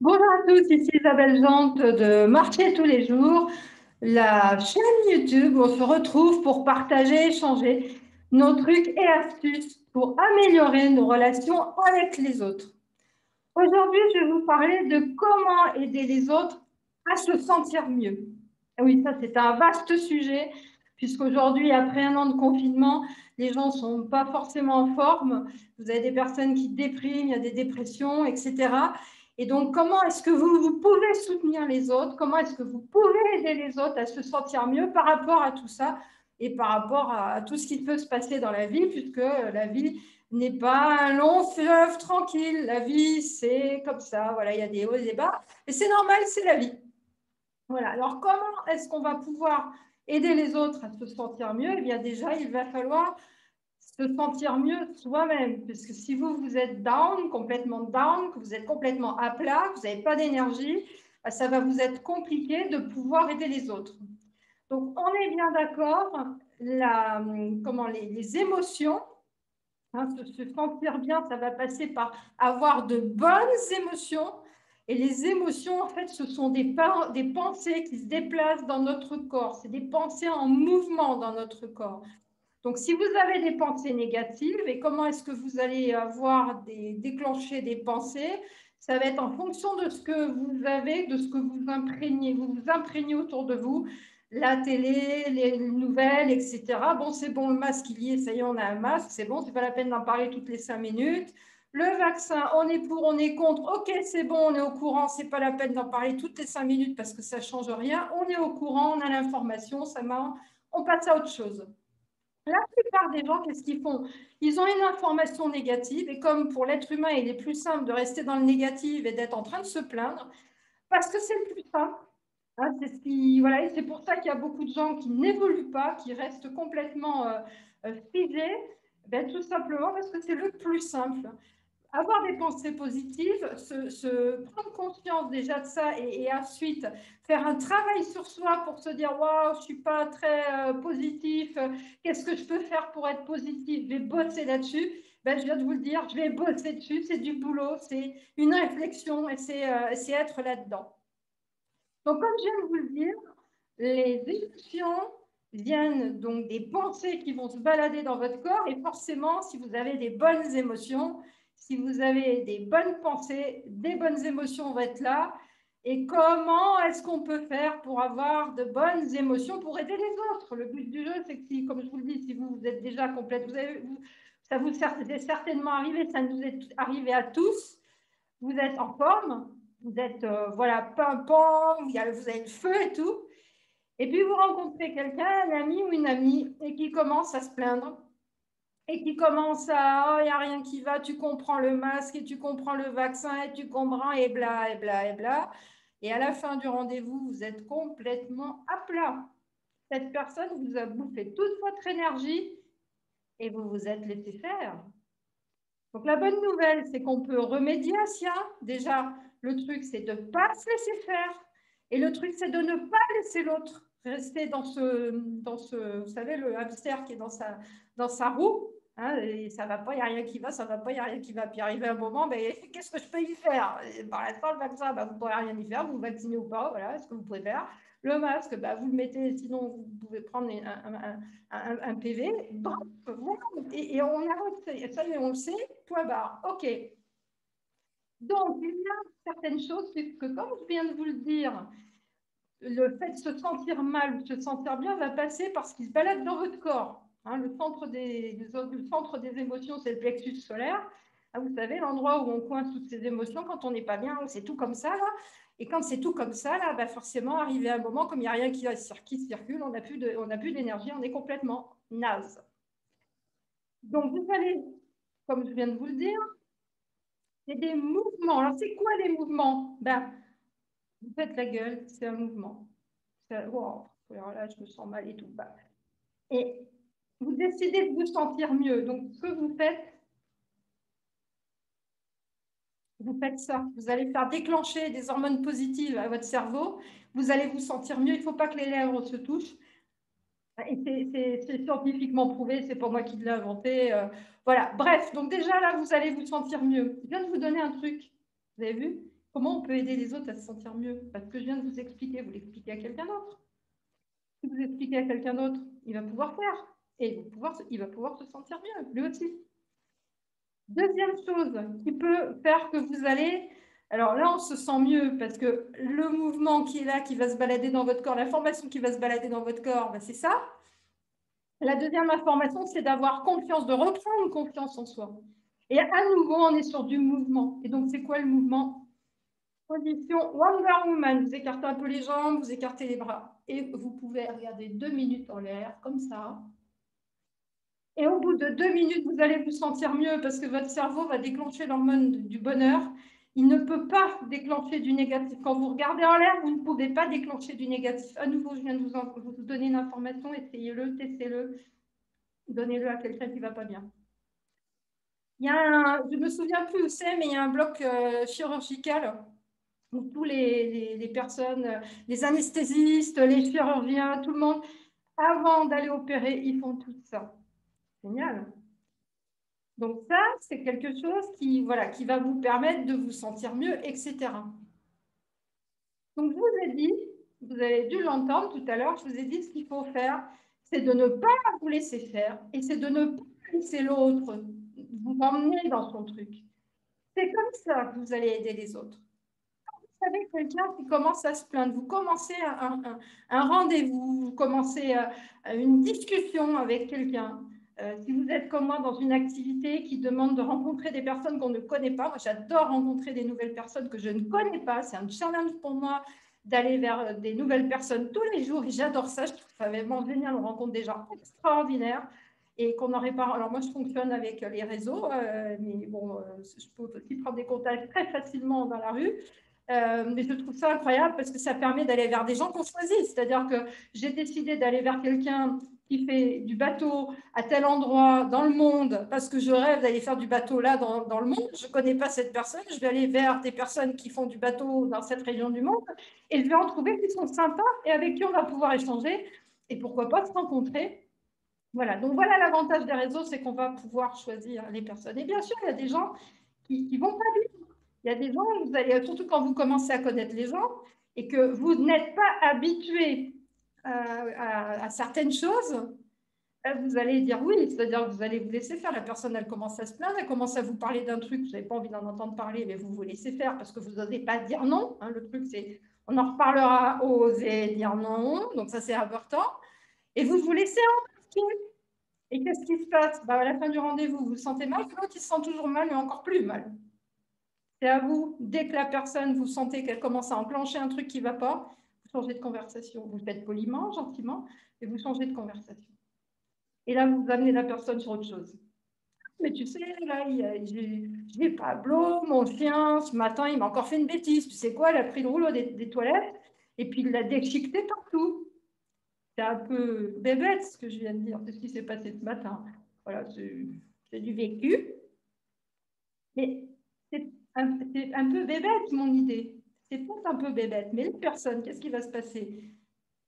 Bonjour à tous, ici Isabelle Jante de Marcher tous les jours, la chaîne YouTube où on se retrouve pour partager, échanger nos trucs et astuces pour améliorer nos relations avec les autres. Aujourd'hui, je vais vous parler de comment aider les autres à se sentir mieux. Et oui, ça c'est un vaste sujet, puisqu'aujourd'hui, après un an de confinement, les gens ne sont pas forcément en forme. Vous avez des personnes qui dépriment, il y a des dépressions, etc. Et donc, comment est-ce que vous pouvez soutenir les autres? Comment est-ce que vous pouvez aider les autres à se sentir mieux par rapport à tout ça et par rapport à tout ce qui peut se passer dans la vie, puisque la vie n'est pas un long fleuve tranquille. La vie, c'est comme ça. Voilà, il y a des hauts et des bas. Et c'est normal, c'est la vie. Voilà. Alors, comment est-ce qu'on va pouvoir aider les autres à se sentir mieux? Eh bien, déjà, il va falloir se sentir mieux soi-même. Parce que si vous, vous êtes complètement down, que vous êtes complètement à plat, que vous n'avez pas d'énergie, ça va vous être compliqué de pouvoir aider les autres. Donc, on est bien d'accord, les émotions, hein, se sentir bien, ça va passer par avoir de bonnes émotions. Et les émotions, en fait, ce sont des pensées qui se déplacent dans notre corps. C'est des pensées en mouvement dans notre corps. Donc, si vous avez des pensées négatives, et comment est-ce que vous allez déclencher des pensées? Ça va être en fonction de ce que vous avez, de ce que vous imprégnez. Vous vous imprégnez autour de vous, la télé, les nouvelles, etc. Bon, c'est bon, le masque, il y est, ça y est, on a un masque, c'est bon, c'est pas la peine d'en parler toutes les 5 minutes. Le vaccin, on est pour, on est contre, ok, c'est bon, on est au courant, c'est pas la peine d'en parler toutes les 5 minutes parce que ça change rien. On est au courant, on a l'information, ça marche, on passe à autre chose. La plupart des gens, qu'est-ce qu'ils font? Ils ont une information négative et comme pour l'être humain, il est plus simple de rester dans le négatif et d'être en train de se plaindre, parce que c'est le plus simple. Hein, voilà, c'est pour ça qu'il y a beaucoup de gens qui n'évoluent pas, qui restent complètement figés, ben, tout simplement parce que c'est le plus simple. Avoir des pensées positives, prendre conscience déjà de ça et ensuite faire un travail sur soi pour se dire waouh, je ne suis pas très positif, qu'est-ce que je peux faire pour être positif? Je vais bosser là-dessus. Ben, je viens de vous le dire, je vais bosser dessus, c'est du boulot, c'est une réflexion et c'est être là-dedans. Donc, comme je viens de vous le dire, les émotions viennent donc des pensées qui vont se balader dans votre corps et forcément, si vous avez des bonnes émotions, si vous avez des bonnes pensées, des bonnes émotions vont être là. Et comment est-ce qu'on peut faire pour avoir de bonnes émotions pour aider les autres? Le but du jeu, c'est que si, comme je vous le dis, si vous êtes déjà complète, ça vous est certainement arrivé, ça nous est arrivé à tous, vous êtes en forme, vous êtes voilà, pimpant, vous avez le feu et tout. Et puis vous rencontrez quelqu'un, un ami ou une amie, et qui commence à se plaindre, et qui commence à, oh, il n'y a rien qui va, tu comprends le masque, et tu comprends le vaccin, et tu comprends, et bla, et bla, et bla. Et à la fin du rendez-vous, vous êtes complètement à plat. Cette personne vous a bouffé toute votre énergie, et vous vous êtes laissé faire. Donc la bonne nouvelle, c'est qu'on peut remédier à ça. Déjà, le truc, c'est de ne pas se laisser faire. Et le truc, c'est de ne pas laisser l'autre rester vous savez, le hamster qui est dans sa roue. Hein, et ça ne va pas, il n'y a rien qui va, ça ne va pas, il n'y a rien qui va. Puis arriver un moment, ben, qu'est-ce que je peux y faire? Et par l'instant, le vaccin, ben, vous ne pourrez rien y faire, vous vous vaccinez ou pas, voilà ce que vous pouvez faire. Le masque, ben, vous le mettez, sinon vous pouvez prendre un PV. Bref, voilà. Et on arrête, ça y est, on le sait, point barre. OK. Donc, il y a certaines choses, c'est que comme je viens de vous le dire, le fait de se sentir mal ou de se sentir bien va passer par ce qui se balade dans votre corps. Hein, le centre des émotions, c'est le plexus solaire. Ah, vous savez, l'endroit où on coince toutes ces émotions quand on n'est pas bien, c'est tout comme ça, là. Et quand c'est tout comme ça, là, bah forcément, arrivé à un moment, comme il n'y a rien qui circule, on n'a plus d'énergie, on est complètement naze. Donc, vous allez, comme je viens de vous le dire, c'est des mouvements. Alors, c'est quoi les mouvements? Ben, vous faites la gueule, c'est un mouvement. Wow, alors là, je me sens mal et tout. Ben, et vous décidez de vous sentir mieux. Donc, ce que vous faites ça. Vous allez faire déclencher des hormones positives à votre cerveau. Vous allez vous sentir mieux. Il ne faut pas que les lèvres se touchent. Et c'est scientifiquement prouvé, c'est pas moi qui l'ai inventé. Voilà, bref, donc déjà là, vous allez vous sentir mieux. Je viens de vous donner un truc, vous avez vu? Comment on peut aider les autres à se sentir mieux? Parce que je viens de vous expliquer, vous l'expliquez à quelqu'un d'autre. Si vous expliquez à quelqu'un d'autre, il va pouvoir faire. Et il va pouvoir se sentir mieux, lui aussi. Deuxième chose qui peut faire que vous allez... Alors là, on se sent mieux parce que le mouvement qui est là, qui va se balader dans votre corps, l'information qui va se balader dans votre corps, ben c'est ça. La deuxième information, c'est d'avoir confiance, de reprendre confiance en soi. Et à nouveau, on est sur du mouvement. Et donc, c'est quoi le mouvement? Position Wonder Woman. Vous écartez un peu les jambes, vous écartez les bras. Et vous pouvez regarder 2 minutes en l'air, comme ça. Et au bout de 2 minutes, vous allez vous sentir mieux parce que votre cerveau va déclencher l'hormone du bonheur. Il ne peut pas déclencher du négatif. Quand vous regardez en l'air, vous ne pouvez pas déclencher du négatif. À nouveau, je viens de vous donner une information. Essayez-le, testez-le. Donnez-le à quelqu'un qui ne va pas bien. Il y a je ne me souviens plus où c'est, mais il y a un bloc chirurgical où tous les personnes, les anesthésistes, les chirurgiens, tout le monde, avant d'aller opérer, ils font tout ça. Génial. Donc ça, c'est quelque chose qui, voilà, qui va vous permettre de vous sentir mieux, etc. Donc je vous ai dit, vous avez dû l'entendre tout à l'heure, je vous ai dit ce qu'il faut faire, c'est de ne pas vous laisser faire et c'est de ne pas laisser l'autre vous emmener dans son truc. C'est comme ça que vous allez aider les autres. Quand vous savez quelqu'un qui commence à se plaindre, vous commencez un rendez-vous, vous commencez une discussion avec quelqu'un. Si vous êtes comme moi dans une activité qui demande de rencontrer des personnes qu'on ne connaît pas, moi j'adore rencontrer des nouvelles personnes que je ne connais pas, c'est un challenge pour moi d'aller vers des nouvelles personnes tous les jours et j'adore ça, je trouve ça vraiment génial, on rencontre des gens extraordinaires et qu'on n'aurait pas... Alors moi je fonctionne avec les réseaux, mais bon, je peux aussi prendre des contacts très facilement dans la rue. Mais je trouve ça incroyable parce que ça permet d'aller vers des gens qu'on choisit. C'est-à-dire que j'ai décidé d'aller vers quelqu'un qui fait du bateau à tel endroit dans le monde parce que je rêve d'aller faire du bateau là dans le monde. Je ne connais pas cette personne. Je vais aller vers des personnes qui font du bateau dans cette région du monde et je vais en trouver qui sont sympas et avec qui on va pouvoir échanger et pourquoi pas se rencontrer. Voilà, donc voilà l'avantage des réseaux, c'est qu'on va pouvoir choisir les personnes. Et bien sûr, il y a des gens qui vont pas bien. Il y a des gens, vous allez, surtout quand vous commencez à connaître les gens et que vous n'êtes pas habitué à certaines choses, vous allez dire oui, c'est-à-dire que vous allez vous laisser faire. La personne, elle commence à se plaindre, elle commence à vous parler d'un truc, vous n'avez pas envie d'en entendre parler, mais vous vous laissez faire parce que vous n'osez pas dire non. Hein, le truc, c'est, on en reparlera, oser dire non, donc ça c'est important. Et vous vous laissez embarquer. Et qu'est-ce qui se passe? À la fin du rendez-vous, vous vous sentez mal, l'autre il se sent toujours mal, mais encore plus mal. C'est à vous, dès que la personne, vous sentez qu'elle commence à enclencher un truc qui ne va pas, vous changez de conversation. Vous le faites poliment, gentiment, et vous changez de conversation. Et là, vous amenez la personne sur autre chose. Mais tu sais, là, j'ai Pablo, mon chien, ce matin, il m'a encore fait une bêtise. Tu sais quoi, il a pris le rouleau des toilettes et puis il l'a déchiqueté partout. C'est un peu bébête ce que je viens de dire, c'est ce qui s'est passé ce matin. Voilà, c'est du vécu. Mais c'est un peu bébête, mon idée. C'est peut-être un peu bébête. Mais une personne, qu'est-ce qui va se passer?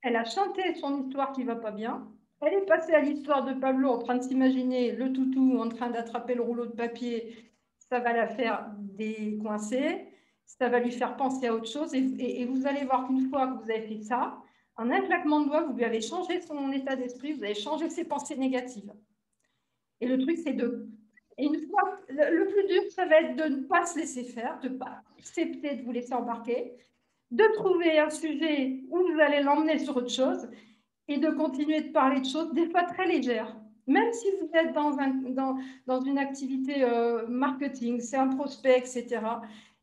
Elle a chanté son histoire qui ne va pas bien. Elle est passée à l'histoire de Pablo en train de s'imaginer le toutou en train d'attraper le rouleau de papier. Ça va la faire décoincer. Ça va lui faire penser à autre chose. Et vous allez voir qu'une fois que vous avez fait ça, en un claquement de doigts, vous lui avez changé son état d'esprit, vous avez changé ses pensées négatives. Et le truc, c'est de... Et une fois, le plus dur, ça va être de ne pas se laisser faire, de ne pas accepter de vous laisser embarquer, de trouver un sujet où vous allez l'emmener sur autre chose et de continuer de parler de choses, des fois très légères. Même si vous êtes dans une activité marketing, c'est un prospect, etc.,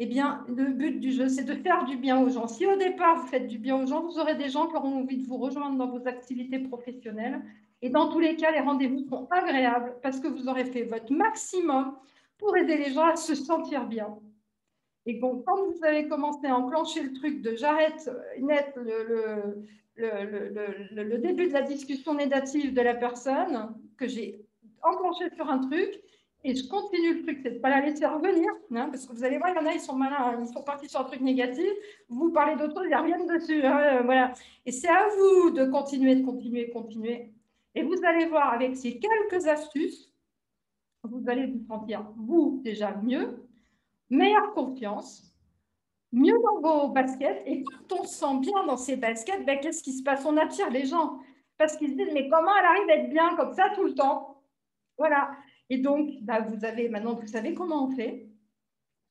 eh bien, le but du jeu, c'est de faire du bien aux gens. Si au départ, vous faites du bien aux gens, vous aurez des gens qui auront envie de vous rejoindre dans vos activités professionnelles. Et dans tous les cas, les rendez-vous seront agréables parce que vous aurez fait votre maximum pour aider les gens à se sentir bien. Et donc, quand vous avez commencé à enclencher le truc de j'arrête net le début de la discussion négative de la personne, que j'ai enclenché sur un truc, et je continue le truc, c'est de ne pas la laisser revenir, hein, parce que vous allez voir, il y en a, ils sont malins, ils sont partis sur un truc négatif, vous parlez d'autre chose, ils reviennent dessus. Hein, voilà. Et c'est à vous de continuer, de continuer, de continuer. Et vous allez voir, avec ces quelques astuces, vous allez vous sentir, vous, déjà mieux, meilleure confiance, mieux dans vos baskets. Et quand on se sent bien dans ses baskets, ben, qu'est-ce qui se passe? On attire les gens. Parce qu'ils se disent, mais comment elle arrive à être bien comme ça tout le temps? Voilà. Et donc, ben, maintenant, vous savez comment on fait.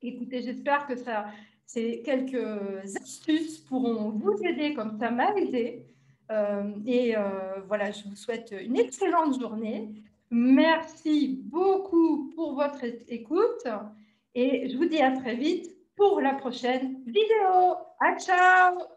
Écoutez, j'espère que ces quelques astuces pourront vous aider comme ça m'a aidé. Voilà, je vous souhaite une excellente journée. Merci beaucoup pour votre écoute et je vous dis à très vite pour la prochaine vidéo. À ciao!